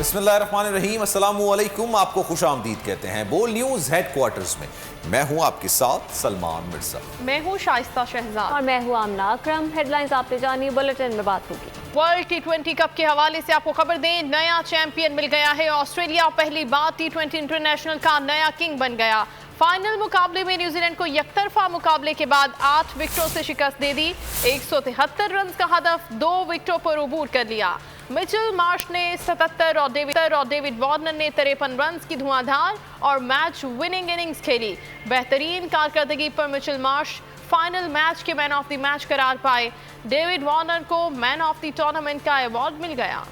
بسم اللہ الرحمن الرحیم، السلام علیکم، آپ کو خوش آمدید کہتے ہیں بول نیوز ہیڈ کوارٹرز میں۔ میں ہوں آپ کے ساتھ سلمان مرزا، میں ہوں شائستہ شہزاد اور میں ہوں آمنہ اکرم۔ ہیڈ لائنز آپ نے جانی، بلٹن میں بات ہوگی۔ ورلڈ ٹی20 کپ کے حوالے سے آپ کو خبر دیں، نیا چیمپئن مل گیا ہے آسٹریلیا، پہلی بار ٹی20 انٹرنیشنل کا نیا کنگ بن گیا۔ فائنل مقابلے میں نیوزی لینڈ کو یک طرفہ مقابلے کے بعد 8 وکٹوں سے شکست دے دی، 173 رنز کا ہدف 2 وکٹوں پر عبور کر لیا۔ مچل مارش نے 77 اور ڈیوڈ وارنر نے 53 رنز کی دھواں دھار اور میچ وننگ اننگز کھیلی۔ بہترین کارکردگی پر مچل مارش فائنل میچ کے مین آف دی میچ قرار پائے۔ ڈیوڈ وارنر کو مین آف دی ٹورنامنٹ کا ایوارڈ مل گیا۔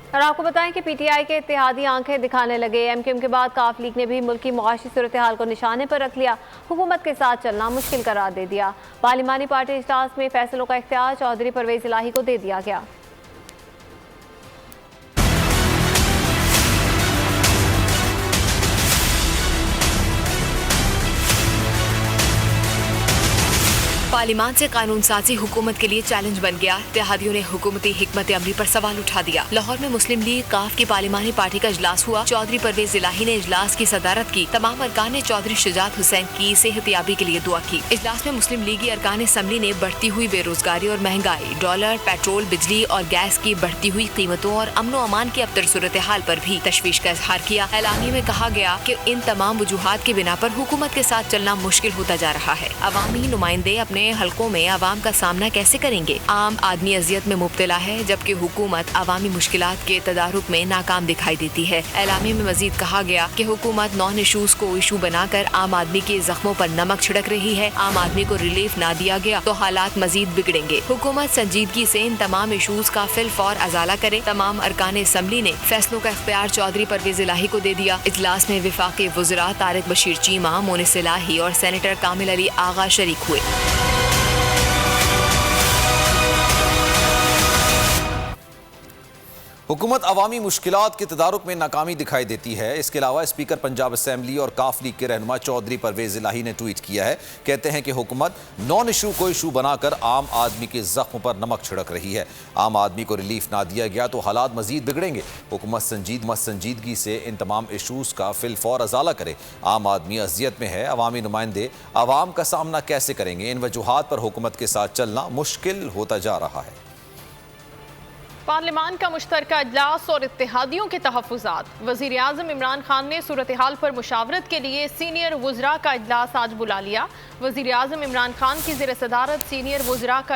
اور آپ کو بتائیں کہ پی ٹی آئی کے اتحادی آنکھیں دکھانے لگے۔ ایم کیو ایم کے بعد کاف لیگ نے بھی ملکی معاشی صورتحال کو نشانے پر رکھ لیا، حکومت کے ساتھ چلنا مشکل قرار دے دیا۔ پارلیمانی پارٹی اجلاس میں فیصلوں کا اختیار چودھری پرویز الہی کو دے دیا گیا۔ پارلیمان سے قانون سازی حکومت کے لیے چیلنج بن گیا۔ اتحادیوں نے حکومتی حکمت عملی پر سوال اٹھا دیا۔ لاہور میں مسلم لیگ کاف کی پارلیمانی پارٹی کا اجلاس ہوا۔ چودھری پرویز الہی نے اجلاس کی صدارت کی۔ تمام ارکان نے چودھری شجاعت حسین کی صحت یابی کے لیے دعا کی۔ اجلاس میں مسلم لیگی ارکان اسمبلی نے بڑھتی ہوئی بے روزگاری اور مہنگائی، ڈالر، پیٹرول، بجلی اور گیس کی بڑھتی ہوئی قیمتوں اور امن و امان کی ابتر صورتحال پر بھی تشویش کا اظہار کیا۔ اعلامیے میں کہا گیا کہ ان تمام وجوہات کی بنا پر حکومت کے ساتھ چلنا مشکل ہوتا جا رہا ہے۔ عوامی نمائندے اپنے حلقوں میں عوام کا سامنا کیسے کریں گے؟ عام آدمی اذیت میں مبتلا ہے، جبکہ حکومت عوامی مشکلات کے تدارک میں ناکام دکھائی دیتی ہے۔ اعلامیے میں مزید کہا گیا کہ حکومت نان ایشوز کو ایشو بنا کر عام آدمی کے زخموں پر نمک چھڑک رہی ہے۔ عام آدمی کو ریلیف نہ دیا گیا تو حالات مزید بگڑیں گے۔ حکومت سنجیدگی سے ان تمام ایشوز کا فی الفور ازالہ کرے۔ تمام ارکان اسمبلی نے فیصلوں کا اختیار چودھری پرویز الہی کو دے دیا۔ اجلاس میں وفاقی وزراء طارق بشیر چیمہ، مونس الہی اور سینیٹر کامل علی آغا شریک ہوئے۔ حکومت عوامی مشکلات کے تدارک میں ناکامی دکھائی دیتی ہے۔ اس کے علاوہ اسپیکر پنجاب اسمبلی اور کاف لیگ کے رہنما چودھری پرویز الہی نے ٹویٹ کیا ہے، کہتے ہیں کہ حکومت نان ایشو کو ایشو بنا کر عام آدمی کے زخم پر نمک چھڑک رہی ہے۔ عام آدمی کو ریلیف نہ دیا گیا تو حالات مزید بگڑیں گے۔ حکومت سنجیدگی سے ان تمام ایشوز کا فی الفور ازالہ کرے۔ عام آدمی اذیت میں ہے، عوامی نمائندے عوام کا سامنا کیسے کریں گے؟ ان وجوہات پر حکومت کے ساتھ چلنا مشکل ہوتا جا رہا ہے۔ پارلیمان کا مشترکہ اجلاس اور اتحادیوں کے تحفظات۔ وزیر اعظم عمران خان نے صورتحال پر مشاورت کے لیے سینئر وزراء کا اجلاس آج بلا لیا۔ وزیر اعظم عمران خان کی زیر صدارت سینئر وزراء کا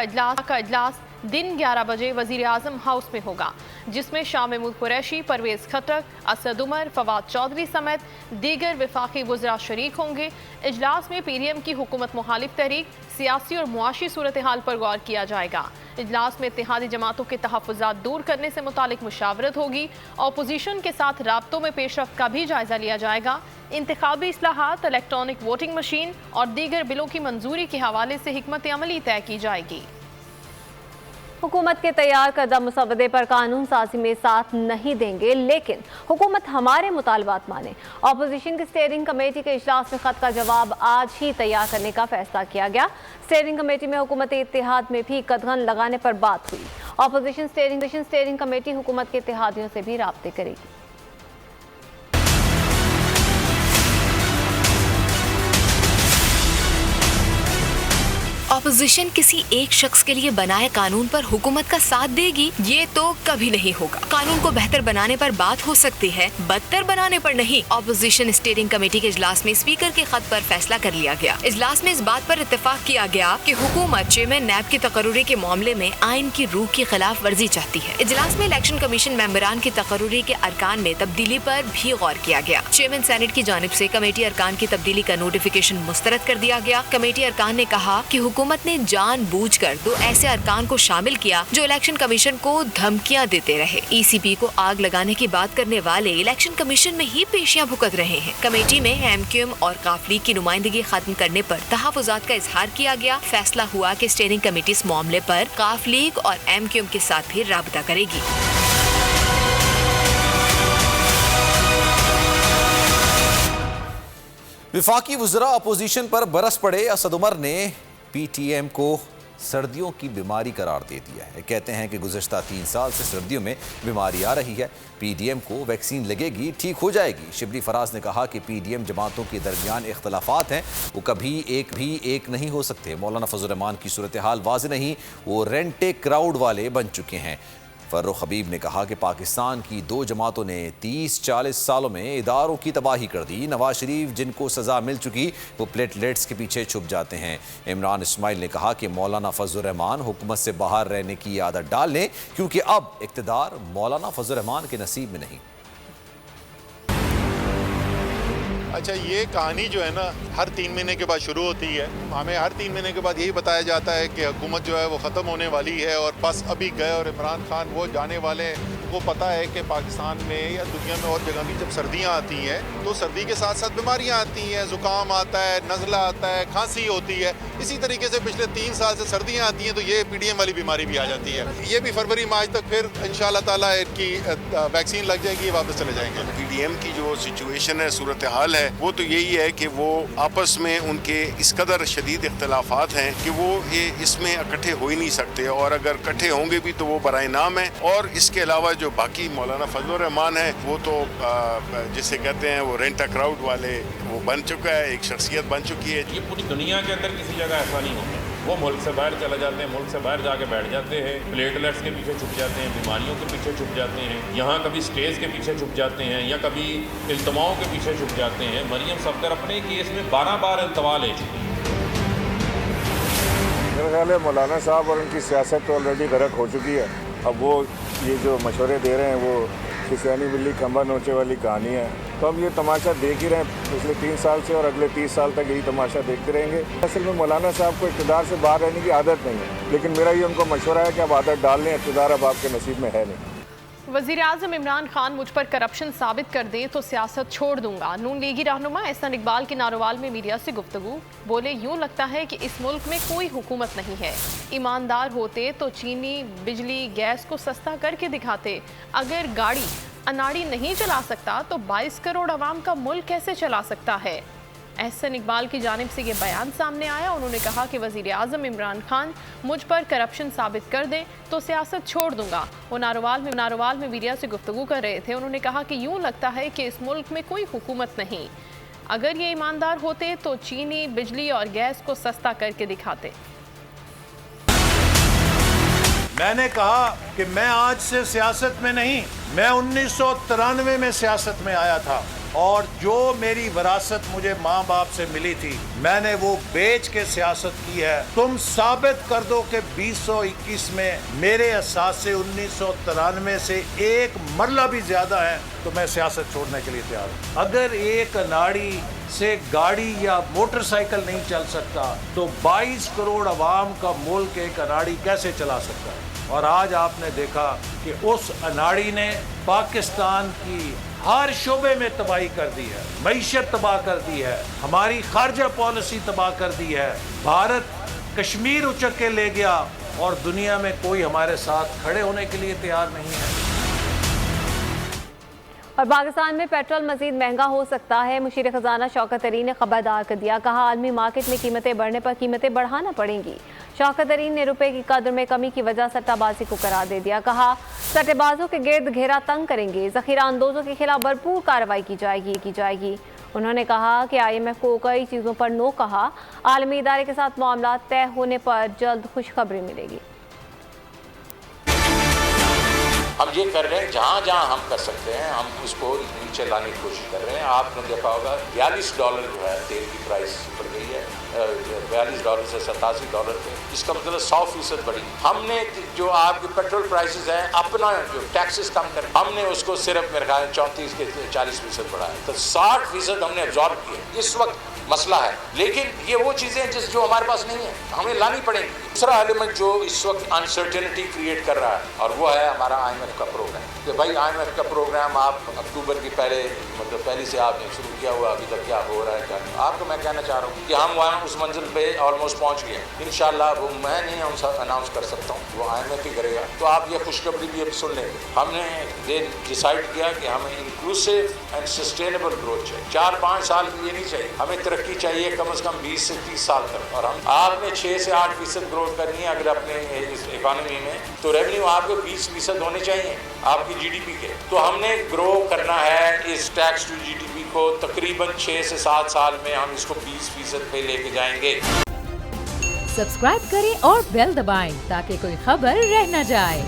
اجلاس دن 11 بجے وزیر اعظم ہاؤس میں ہوگا، جس میں شاہ محمود قریشی، پرویز خٹک، اسد عمر، فواد چودھری سمیت دیگر وفاقی وزراء شریک ہوں گے۔ اجلاس میں پی ڈی ایم کی حکومت مخالف تحریک، سیاسی اور معاشی صورتحال پر غور کیا جائے گا۔ اجلاس میں اتحادی جماعتوں کے تحفظات دور کرنے سے متعلق مشاورت ہوگی۔ اپوزیشن کے ساتھ رابطوں میں پیش رفت کا بھی جائزہ لیا جائے گا۔ انتخابی اصلاحات، الیکٹرانک ووٹنگ مشین اور دیگر بلوں کی منظوری کے حوالے سے حکمت عملی طے کی جائے گی۔ حکومت کے تیار کردہ مسودے پر قانون سازی میں ساتھ نہیں دیں گے، لیکن حکومت ہمارے مطالبات مانے۔ اپوزیشن کی اسٹیئرنگ کمیٹی کے اجلاس میں خط کا جواب آج ہی تیار کرنے کا فیصلہ کیا گیا۔ اسٹیئرنگ کمیٹی میں حکومت اتحاد میں بھی قدغن لگانے پر بات ہوئی۔ اپوزیشن اسٹیئرنگ کمیٹی حکومت کے اتحادیوں سے بھی رابطے کرے گی۔ اپوزیشن کسی ایک شخص کے لیے بنائے قانون پر حکومت کا ساتھ دے گی، یہ تو کبھی نہیں ہوگا۔ قانون کو بہتر بنانے پر بات ہو سکتی ہے، بدتر بنانے پر نہیں۔ اپوزیشن اسٹیئرنگ کمیٹی کے اجلاس میں اسپیکر کے خط پر فیصلہ کر لیا گیا۔ اجلاس میں اس بات پر اتفاق کیا گیا کہ حکومت چیئرمین نیب کی تقرری کے معاملے میں آئین کی روح کی خلاف ورزی چاہتی ہے۔ اجلاس میں الیکشن کمیشن ممبران کی تقرری کے ارکان میں تبدیلی پر بھی غور کیا گیا۔ چیئرمین سینیٹ کی جانب سے کمیٹی ارکان کی تبدیلی کا نوٹیفیکیشن مسترد کر دیا گیا۔ کمیٹی ارکان نے کہا کہ حکومت نے جان بوجھ کر 2 ایسے ارکان کو شامل کیا جو الیکشن کمیشن کو دھمکیاں دیتے رہے۔ ای سی پی کو آگ لگانے کی بات کرنے والے الیکشن کمیشن میں ہی پیشیاں بھگت رہے ہیں۔ کمیٹی میں ایم کیو ایم اور کاف لیگ کی نمائندگی ختم کرنے پر تحفظات کا اظہار کیا گیا۔ فیصلہ ہوا کہ اسٹیئرنگ کمیٹی اس معاملے پر کاف لیگ اور ایم کیو ایم کے ساتھ بھی رابطہ کرے گی۔ وفاقی وزراء اپوزیشن پر برس پڑے۔ اسد عمر نے پی ٹی ایم کو سردیوں کی بیماری قرار دے دیا ہے۔ کہتے ہیں کہ گزشتہ 3 سال سے سردیوں میں بیماری آ رہی ہے، پی ڈی ایم کو ویکسین لگے گی، ٹھیک ہو جائے گی۔ شبلی فراز نے کہا کہ پی ڈی ایم جماعتوں کے درمیان اختلافات ہیں، وہ کبھی ایک نہیں ہو سکتے۔ مولانا فضل الرحمان کی صورتحال واضح نہیں، وہ رینٹے کراؤڈ والے بن چکے ہیں۔ فرخ حبیب نے کہا کہ پاکستان کی 2 جماعتوں نے 30-40 سالوں میں اداروں کی تباہی کر دی۔ نواز شریف جن کو سزا مل چکی وہ پلیٹلیٹس کے پیچھے چھپ جاتے ہیں۔ عمران اسماعیل نے کہا کہ مولانا فضل الرحمان حکومت سے باہر رہنے کی عادت ڈال لیں، کیونکہ اب اقتدار مولانا فضل الرحمان کے نصیب میں نہیں۔ اچھا، یہ کہانی جو ہے نا ہر 3 مہینے کے بعد شروع ہوتی ہے۔ ہمیں ہر 3 مہینے کے بعد یہی بتایا جاتا ہے کہ حکومت جو ہے وہ ختم ہونے والی ہے اور بس ابھی گئے اور عمران خان وہ جانے والے ہیں۔ کو پتہ ہے کہ پاکستان میں یا دنیا میں اور جگہ بھی جب سردیاں آتی ہیں تو سردی کے ساتھ ساتھ بیماریاں آتی ہیں، زکام آتا ہے، نزلہ آتا ہے، کھانسی ہوتی ہے۔ اسی طریقے سے پچھلے 3 سال سے سردیاں آتی ہیں تو یہ پی ڈی ایم والی بیماری بھی آ جاتی ہے۔ یہ بھی فروری مارچ تک پھر انشاءاللہ تعالیٰ ان کی ویکسین لگ جائے گی، واپس چلے جائیں گے۔ پی ڈی ایم کی جو سچویشن ہے، صورتحال ہے، وہ تو یہی ہے کہ وہ آپس میں ان کے اس قدر شدید اختلافات ہیں کہ وہ اس میں اکٹھے ہو ہی نہیں سکتے، اور اگر اکٹھے ہوں گے بھی تو وہ برائے نام ہے۔ اور اس کے علاوہ جو باقی مولانا فضل الرحمان ہے وہ تو جسے کہتے ہیں وہ رینٹا کراؤڈ والے وہ بن چکا ہے، ایک شخصیت بن چکی ہے۔ یہ پوری دنیا کے اندر کسی جگہ ایسا نہیں ہوتا۔ وہ ملک سے باہر چلے جاتے ہیں، ملک سے باہر جا کے بیٹھ جاتے ہیں، پلیٹلیٹس کے پیچھے چھپ جاتے ہیں، بیماریوں کے پیچھے چھپ جاتے ہیں، یہاں کبھی سٹیز کے پیچھے چھپ جاتے ہیں یا کبھی التواؤں کے پیچھے چھپ جاتے ہیں۔ مریم صفدر اپنے کیس میں 12 بار التوا لے چکی ہیں۔ میرا خیال ہے مولانا صاحب اور ان کی سیاست تو آلریڈی غرق ہو چکی ہے۔ اب وہ یہ جو مشورے دے رہے ہیں وہ کسانی بلی کھمبا نوچے والی کہانی ہے، تو ہم یہ تماشا دیکھ ہی رہے ہیں پچھلے 3 سال سے، اور اگلے 30 سال تک یہی تماشا دیکھتے رہیں گے۔ اصل میں مولانا صاحب کو اقتدار سے باہر رہنے کی عادت نہیں ہے، لیکن میرا یہ ان کو مشورہ ہے کہ آپ عادت ڈال لیں، اقتدار اب آپ کے نصیب میں ہے نہیں۔ وزیراعظم عمران خان مجھ پر کرپشن ثابت کر دیں تو سیاست چھوڑ دوں گا۔ نون لیگی رہنما احسن اقبال کے ناروال میں میڈیا سے گفتگو، بولے یوں لگتا ہے کہ اس ملک میں کوئی حکومت نہیں ہے، ایماندار ہوتے تو چینی، بجلی، گیس کو سستا کر کے دکھاتے۔ اگر گاڑی اناڑی نہیں چلا سکتا تو 22 کروڑ عوام کا ملک کیسے چلا سکتا ہے؟ احسن اقبال کی جانب سے یہ بیان سامنے آیا۔ انہوں نے کہا کہ وزیر اعظم عمران خان مجھ پر کرپشن ثابت کر دیں تو سیاست چھوڑ دوں گا۔ وہ ناروال میں میڈیا سے گفتگو کر رہے تھے۔ انہوں نے کہا کہ یوں لگتا ہے کہ اس ملک میں کوئی حکومت نہیں، اگر یہ ایماندار ہوتے تو چینی، بجلی اور گیس کو سستا کر کے دکھاتے۔ میں نے کہا کہ میں آج سے سیاست میں نہیں، میں 1993 میں سیاست میں آیا تھا، اور جو میری وراثت مجھے ماں باپ سے ملی تھی میں نے وہ بیچ کے سیاست کی ہے۔ تم ثابت کر دو کہ 2021 میں میرے اثاثے 1993 سے ایک مرلہ بھی زیادہ ہیں تو میں سیاست چھوڑنے کے لیے تیار ہوں۔ اگر ایک اناڑی سے گاڑی یا موٹر سائیکل نہیں چل سکتا تو 22 کروڑ عوام کا ملک ایک اناڑی کیسے چلا سکتا ہے؟ اور آج آپ نے دیکھا کہ اس اناڑی نے پاکستان کی ہر شعبے میں تباہی کر دی ہے، معیشت تباہ کر دی ہے، ہماری خارجہ پالیسی تباہ کر دی ہے، بھارت کشمیر اچک کے لے گیا اور دنیا میں کوئی ہمارے ساتھ کھڑے ہونے کے لیے تیار نہیں ہے۔ اور پاکستان میں پیٹرول مزید مہنگا ہو سکتا ہے، مشیر خزانہ شوکت طرین نے خبردار کر دیا، کہا عالمی مارکیٹ میں قیمتیں بڑھنے پر قیمتیں بڑھانا پڑیں گی۔ شوکت طرین نے روپے کی قدر میں کمی کی وجہ سٹہ بازی کو قرار دے دیا، کہا سٹے بازوں کے گرد گھیرا تنگ کریں گے، ذخیرہ اندوزوں کے خلاف بھرپور کارروائی کی جائے گی۔ انہوں نے کہا کہ IMF کو کئی چیزوں پر نو کہا، عالمی ادارے کے ساتھ معاملات طے ہونے پر جلد خوشخبری ملے گی۔ ہم یہ کر رہے ہیں جہاں جہاں ہم کر سکتے ہیں ہم اس کو نیچے لانے کی کوشش کر رہے ہیں۔ آپ نے دیکھا ہوگا $42 جو ہے تیل کی پرائس بڑھ گئی ہے، $42 سے $87 پہ، اس کا مطلب 100% بڑھی۔ ہم نے جو آپ کے پیٹرول پرائسز ہیں اپنا جو ٹیکسز کم کریں، ہم نے اس کو صرف میرے خیال 34 کے 40% بڑھایا، تو 60% ہم نے ابزارب کیے۔ اس وقت مسئلہ ہے، لیکن یہ وہ چیزیں جو ہمارے پاس نہیں ہیں ہمیں لانی پڑیں گی۔ دوسرا ایلیمنٹ جو اس وقت انسرٹینٹی کریٹ کر رہا ہے اور وہ ہے ہمارا IMF IMF کا پروگرام کہ بھائی IMF کا پروگرام آپ اکتوبر کی پہلی سے آپ نے شروع کیا ہوا، ابھی تک کیا ہو رہا ہے کیا آپ کو میں کہنا چاہ رہا ہوں کہ ہم وہاں اس منزل پہ آلموسٹ پہنچ گئے انشاءاللہ. وہ میں نہیں اناؤنس کر سکتا ہوں، وہ IMF ہی کرے گا. تو آپ یہ خوشخبری بھی اب سن لیں گے. ہم نے ڈیسائیڈ کیا کہ ہمیں انکلوسیو اینڈ سسٹینیبل گروتھ چاہیے. 4-5 سال کی یہ نہیں چاہیے، ہمیں ترقی چاہیے کم از کم 20 سے 30 سال تک. اور آپ نے 6 سے 8% گروتھ کرنی ہے اگر اپنے اس اکانومی میں، تو ریونیو آپ کو 20% ہونے چاہیے آپ کی GDP کے. تو ہم نے گرو کرنا ہے اس ٹیکس ٹو GDP کو تقریباً 6 سے 7 سال میں ہم اس کو 20% پہ لے کے جائیں گے. سبسکرائب کریں اور بیل دبائیں تاکہ کوئی خبر رہ نہ جائے.